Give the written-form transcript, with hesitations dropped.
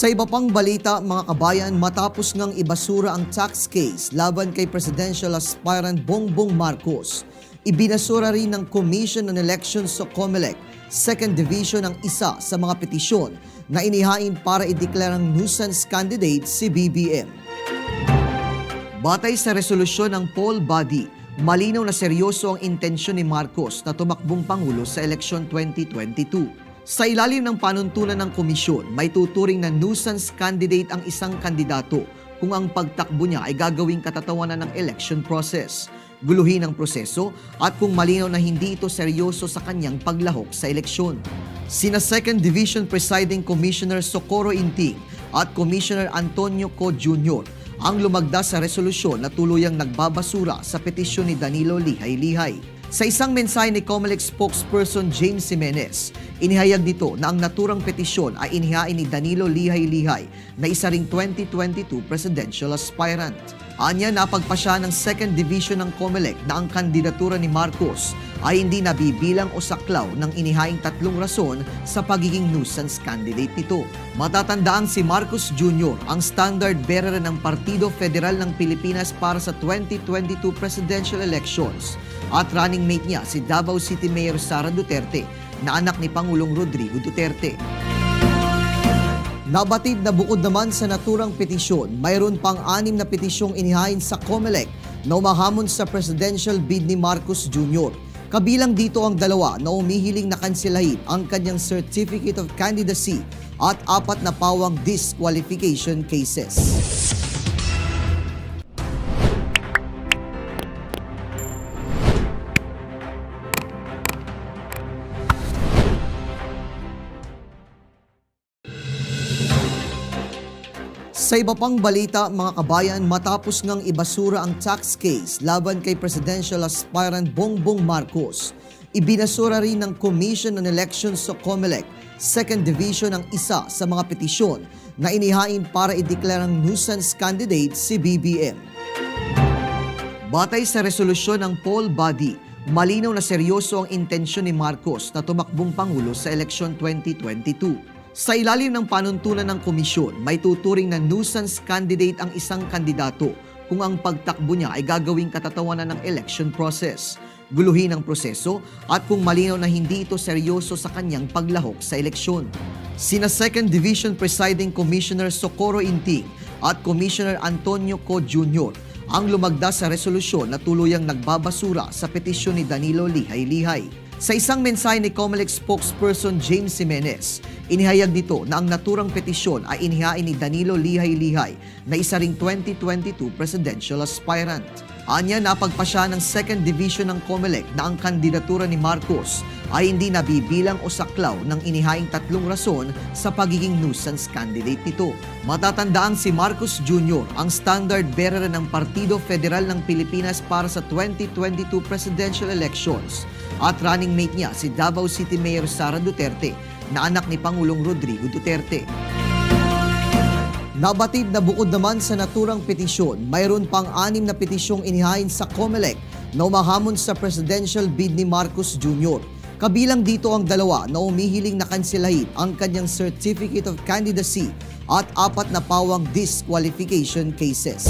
Sa iba pang balita, mga kabayan, matapos ngang ibasura ang tax case laban kay presidential aspirant Bongbong Marcos, ibinasura rin ng Commission on Elections sa COMELEC, Second Division ang isa sa mga petisyon na inihain para ideklarang nuisance candidate si BBM. Batay sa resolusyon ng poll body, malinaw na seryoso ang intensyon ni Marcos na tumakbong Pangulo sa eleksyon 2022. Sa ilalim ng panuntunan ng komisyon, may tuturing na nuisance candidate ang isang kandidato kung ang pagtakbo niya ay gagawing katatawanan ng election process, guluhin ang proseso at kung malinaw na hindi ito seryoso sa kanyang paglahok sa eleksyon. Sina Second Division Presiding Commissioner Socorro Inting at Commissioner Antonio Co. Jr. ang lumagda sa resolusyon na tuluyang nagbabasura sa petisyon ni Danilo Lihay-Lihay. Sa isang mensahe ni COMELEC spokesperson James Jimenez, inihayag dito na ang naturang petisyon ay inihain ni Danilo Lihay-Lihay na isa ring 2022 presidential aspirant. Anya, napagpasya ng Second Division ng COMELEC na ang kandidatura ni Marcos ay hindi nabibilang o saklaw ng inihaing tatlong rason sa pagiging nuisance candidate nito. Matatandaang si Marcos Jr. ang standard bearer ng Partido Federal ng Pilipinas para sa 2022 presidential elections at running mate niya si Davao City Mayor Sara Duterte na anak ni Pangulong Rodrigo Duterte. Nabatid na bukod naman sa naturang petisyon, mayroon pang 6 na petisyong inihain sa COMELEC na umahamon sa presidential bid ni Marcos Jr. Kabilang dito ang 2 na umihiling na kanselahin ang kanyang Certificate of Candidacy at 4 na pawang disqualification cases. Sa iba pang balita, mga kabayan, matapos ngang ibasura ang tax case laban kay presidential aspirant Bongbong Marcos, ibinasura rin ng Commission on Elections sa COMELEC, Second Division ang isa sa mga petisyon na inihain para ideklarang nuisance candidate si BBM. Batay sa resolusyon ng poll body, malinaw na seryoso ang intensyon ni Marcos na tumakbong Pangulo sa eleksyon 2022. Sa ilalim ng panuntunan ng komisyon, may tuturing na nuisance candidate ang isang kandidato kung ang pagtakbo niya ay gagawing katatawanan ng election process, guluhin ang proseso at kung malinaw na hindi ito seryoso sa kanyang paglahok sa eleksyon. Sina Second Division Presiding Commissioner Socorro Inting at Commissioner Antonio Co. Jr. ang lumagda sa resolusyon na tuluyang nagbabasura sa petisyon ni Danilo Lihay-Lihay. Sa isang mensahe ni COMELEC spokesperson James Jimenez, inihayag dito na ang naturang petisyon ay inihain ni Danilo Lihay-Lihay na isa ring 2022 presidential aspirant. Anya, napagpasya ng Second Division ng COMELEC na ang kandidatura ni Marcos ay hindi nabibilang o saklaw ng inihaing tatlong rason sa pagiging nuisance candidate nito. Matatandaang si Marcos Jr. ang standard bearer ng Partido Federal ng Pilipinas para sa 2022 presidential elections at running mate niya si Davao City Mayor Sara Duterte na anak ni Pangulong Rodrigo Duterte. Nabatid na bukod naman sa naturang petisyon, mayroon pang 6 na petisyong inihain sa COMELEC na umahamon sa presidential bid ni Marcos Jr. Kabilang dito ang 2 na umihiling na kanselahin ang kanyang Certificate of Candidacy at 4 na pawang disqualification cases.